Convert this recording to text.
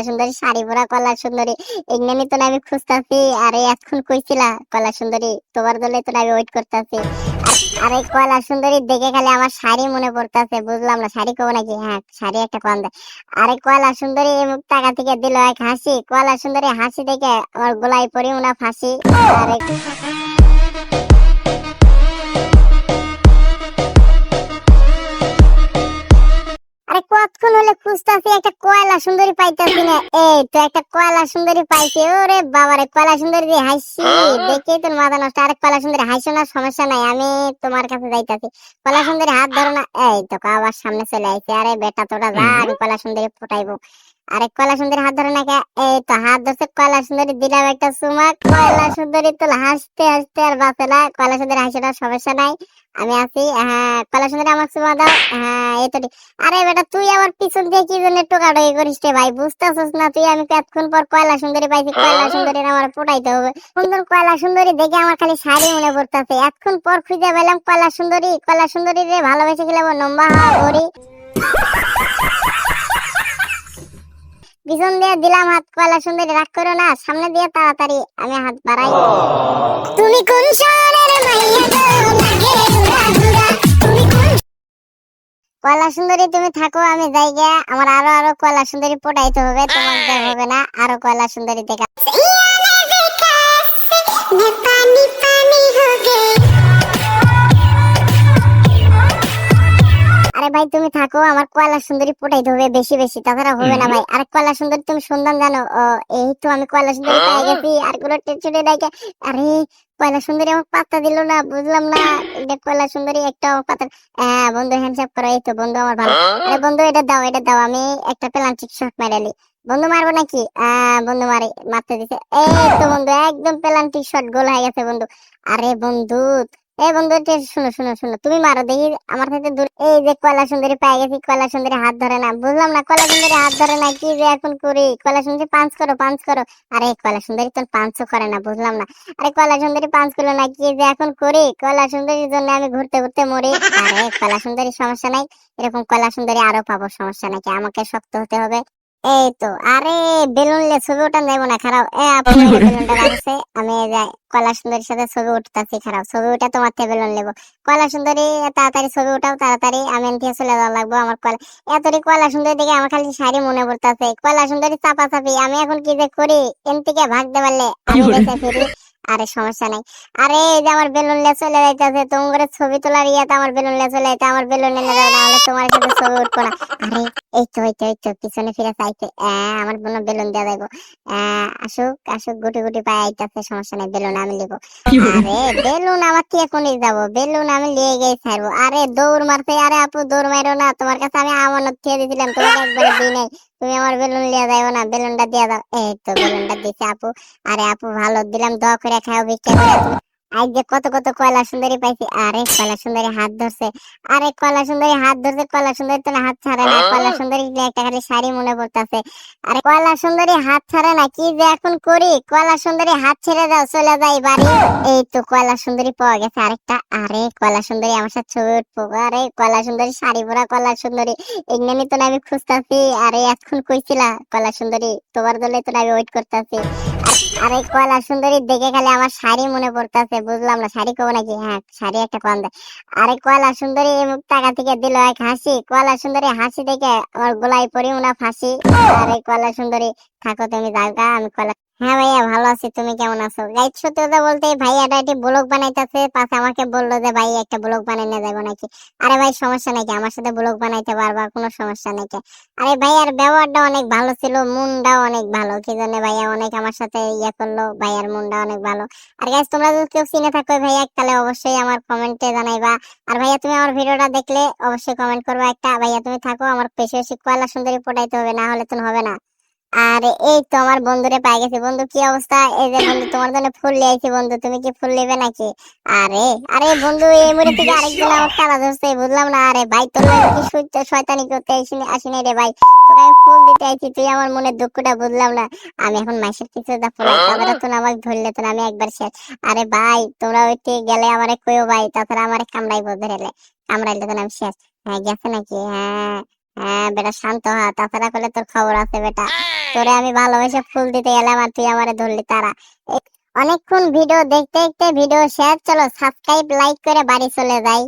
সুন্দরী শাড়ি পরা কলা সুন্দরী এগুলো তো আমি খুঁজতাছি। আরে এখন কইছিলা কলা সুন্দরী, তোমার দলে তো আমি ওয়েট করতেছি। আরে কলা সুন্দরী দেখে খালি আমার শাড়ি মনে পড়তেছে, বুঝলাম না শাড়ি কব নাকি? হ্যাঁ শাড়ি একটা কম দেয়। আরে কলা সুন্দরী মুখ টাকা থেকে দিল এক হাসি, কলা সুন্দরী হাসি দেখে আমার গোলাই পরি উনা ফাঁসি। আরে আরে কতক্ষণ হলে খুঁজতাছি একটা কয়লা সুন্দরী পাইতাছি না। এই তো একটা কয়লা সুন্দরী পাইছি। ওরে বাবারে কয়লা সুন্দরী দিয়ে হাসি দেখে তোর মাথা নষ্ট। আরে কয়লা সুন্দরী হাসো না, সমস্যা নাই, আমি তোমার কাছে যাইতাছি। কয়লা সুন্দরী হাত ধরো না। এই তো আবার সামনে চলে আইছে। আরে বেটা তোরা যা, আমি কয়লা সুন্দরী ফুটাইবো। আরে কয়লা সুন্দরী হাত ধরে না কে? এই তো হাত ধরছে কয়লা সুন্দরী, দিলাম একটা চুমা। কয়লা সুন্দরী তো হাসতে হাসতে আর বাঁচে না। কয়লা সুন্দরী হাসি না, সমস্যা নাই, আমি আছি। হ্যাঁ কয়লা সুন্দরী আমার চুমা দাও। হ্যাঁ এই তো। আরে বেটা তুই আমার পিছন দিয়ে কি জন্য টোকাটকি করিস রে ভাই? বুঝতেছিস না তুই? আমি এতক্ষণ পর কয়লা সুন্দরী পাইছি, কয়লা সুন্দরী আমার ফুটাইতে হবে। সুন্দর কয়লা সুন্দরী দেখে আমার খালি শাড়ি মনে পড়তেছে। এতক্ষণ পর খুঁজে পেলাম কয়লা সুন্দরী। কয়লা সুন্দরী রে ভালোবেসে গেলাম নম্বা হরি। পিছন দিয়ে দিলাম হাত। কয়লা সুন্দরী রাগ করো না, সামনে দিয়ে তাড়াতাড়ি আমি হাত বাড়াই। তুমি কোন শহরের মাইয়া গো, লাগে ঘুরা ঘুরা, তুমি কোন। কয়লা সুন্দরী তুমি থাকো, আমি যাই গে। আমার আরো আরো কয়লা সুন্দরী পটাইতে হবে, তোমার দেখ হবে না। আরো কয়লা সুন্দরী দেখা। আরে ভাই তুমি থাকো, আমার কয়লা সুন্দরী পটাইতে হবে বেশি বেশি, তাছাড়া হবে না ভাই। আরে কয়লা সুন্দরী তুমি সন্ধান জানো? ও এই তো আমি কয়লা সুন্দরী পেয়ে গেছি। আর কোনো টেনশনে নাই। আরে কয়লা সুন্দরী আমার পাত্তা দিল না, বুঝলাম না। এটা কয়লা সুন্দরী একটা পাত্তা। হ্যাঁ বন্ধু হ্যান্ডশেক করো। এই তো বন্ধু আমার ভালো। আরে বন্ধু এটা দাও, এটা দাও, আমি একটা প্লাস্টিক শট মারালি। বন্ধু মারবো নাকি? বন্ধু মারতে দিছে। এই তো বন্ধু একদম প্লাস্টিক শট গোল হয়ে গেছে বন্ধু। আরে বন্ধু, এই বন্ধু শুনো শুনো শুনো, তুমি মারো দেখি আমার সাথে দূর। এই যে কয়লা সুন্দরী পেয়ে গেছি। কয়লা সুন্দরী হাত ধরে না, বুঝলাম না। কয়লা সুন্দরী হাত ধরে না, কি যে এখন করি? কয়লা সুন্দরী পাঞ্চ করো, পাঞ্চ করো। আরে কয়লা সুন্দরী তো পাঞ্চও করে না, বুঝলাম না। আরে কয়লা সুন্দরী পাঞ্চ করলো না, কি যে এখন করি? কয়লা সুন্দরীর জন্য আমি ঘুরতে ঘুরতে মরি। আরে কয়লা সুন্দরী সমস্যা নাই, এরকম কয়লা সুন্দরী আরো পাবো, সমস্যা নাকি? আমাকে শক্ত হতে হবে। এই তো। আরে বেলুন লে ছবি ওঠান যাইবো না, খারাপ। আপু বেলুনটা লাগছে, আমি যাই কয়লা সুন্দরীর সাথে ছবি উঠতেছি। খারাপ ছবি উঠে তোমার থেকে বেলুন নেবো। কয়লা সুন্দরী তাড়াতাড়ি ছবি উঠাও, তাড়াতাড়ি, আমি এনথিয়ে চলে যাওয়া লাগবো। আমার কয়লা এতটি কয়লা সুন্দরী দেখে আমার খালি শাড়ি মনে পড়তেছে। কয়লা সুন্দরী চাপা চাপি, আমি এখন কি যে করি? এন থেকে ভাগতে পারলে আমি বেঁচে ফিরি। আরে সমস্যা নাই। আরে এই যে আমার বেলুন লে চলে যাইতেছে, তোমার ছবি তোলার ইয়াতে আমার বেলুন লে চলে যাইতে, আমার বেলুন এনে দাও, নাহলে তোমার সাথে ছবি উঠবো না। আরে এই তো এই তো এই তো পিছনে ফিরে চাইতে আমার বোন বেলুন দেওয়া যাইবো। আসুক আসুক, গুটি গুটি পায়ে আইতাছে, সমস্যা নাই, বেলুন আমি লিবো। আরে বেলুন আমার থেকে কোনি যাবো? বেলুন আমি লিয়ে গিয়ে ছাড়বো। আরে দৌড় মারতে। আরে আপু দৌড় মারো না, তোমার কাছে আমি আমানত দিয়ে দিয়েছিলাম, তোমাকে একবারে দিই নাই। তুমি আমার বেলুন লিয়ে যাইবো না, বেলুনটা দিয়ে দাও। এই তো বেলুনটা দিছে আপু। আরে আপু ভালো দিলাম, দোয়া করে খাও, ভিক্ষা করে। আজ যে কত কত কয়লা সুন্দরী পাইছি। আরে কয়লা সুন্দরী হাত ধরছে। আরে কয়লা সুন্দরী হাত ধরছে, কয়লা সুন্দরী তো হাত ছাড়ে না। কয়লা সুন্দরী একটা খালি শাড়ি মনে পড়তেছে। আরে কয়লা সুন্দরী হাত ছাড়ে না, কি যে এখন করি? কয়লা সুন্দরী হাত ছেড়ে দাও, চলে যাই বাড়ি। এই তো কয়লা সুন্দরী পাওয়া গেছে আরেকটা। আরে কয়লা সুন্দরী আমার সাথে ছবি উঠবো। আরে কয়লা সুন্দরী শাড়ি পরা কয়লা সুন্দরী এগুলো তো আমি খুঁজতেছি। আরে এখন কইছিলা কয়লা সুন্দরী, তোমার দলে তো আমি ওয়েট করতেছি। আরে কয়লা সুন্দরী দেখে খালি আমার শাড়ি মনে পড়তেছে, বুঝলাম না শাড়ি কব নাকি? হ্যাঁ শাড়ি একটা কম দেয়। আরে কয়লা সুন্দরী মুখ টাকা থেকে দিল এক হাসি, কয়লা সুন্দরী হাসি দেখে আমার গোলাই পরি উনা ফাঁসি। আরে কয়লা সুন্দরী থাকো, তুমি যাও গা, আমি কয়লা। হ্যাঁ ভাইয়া ভালো আছি, তুমি কেমন আছো? গাইড সত্যি কথা বলতে ভাইয়াটা একটি ব্লগ বানাইতেছে, পাশে আমাকে বললো যে ভাই একটা ব্লগ বানাই নিয়ে যাবো নাকি। আরে ভাই সমস্যা নাকি, আমার সাথে ব্লগ বানাইতে পারবা, কোনো সমস্যা নাকি। আরে ভাইয়ার ব্যবহারটা অনেক ভালো ছিল, মনটাও অনেক ভালো, কি জন্য ভাইয়া অনেক আমার সাথে ইয়ে করলো। ভাইয়ার মনটা অনেক ভালো। আর গাইস তোমরা যদি কেউ চিনে থাকো ভাইয়া, তাহলে অবশ্যই আমার কমেন্টে জানাইবা। আর ভাইয়া তুমি আমার ভিডিওটা দেখলে অবশ্যই কমেন্ট করবা একটা। ভাইয়া তুমি থাকো, আমার বেশি বেশি কয়লা সুন্দরী পটাইতে হবে, না হলে তো হবে না। আর এই তো আমার বন্ধুরে পাই গেছি। বন্ধু কি অবস্থা? এই যে বন্ধু তোমার জন্য ফুল নিয়ে আইছি। বন্ধু তুমি কি ফুল নেবে নাকি? আরে আরে বন্ধু এই মুড়ে থেকে আরেকজন আমার টানা ধরছে, বুঝলাম না। আরে ভাই তোর লাগে কি শয়তানি করতে আসি নাই রে ভাই, তোকে আমি ফুল দিতে আইছি, তুই আমার মনের দুঃখটা বুঝলাম না। আমি এখন মাসের কিছু দা ফুল তাছাড়া তো আমাকে ধরলে তো আমি একবার শেষ। আরে ভাই তোমরা ওইতে গেলে আমারে কইও ভাই, তাছাড়া আমারে কামড়াইবো, ধরেলে কামড়াইলে তো আমি শেষ। হ্যাঁ গেছে নাকি? হ্যাঁ হ্যাঁ বেটা শান্ত হ, তাছাড়া করলে তোর খবর আছে বেটা। তোরে আমি ভালোবেসে ফুল দিতে গেলাম আর তুই আমারে ধরলি তারা। অনেকক্ষণ ভিডিও দেখতে দেখতে ভিডিও শেষ, চলো সাবস্ক্রাইব লাইক করে বাড়ি চলে যাই।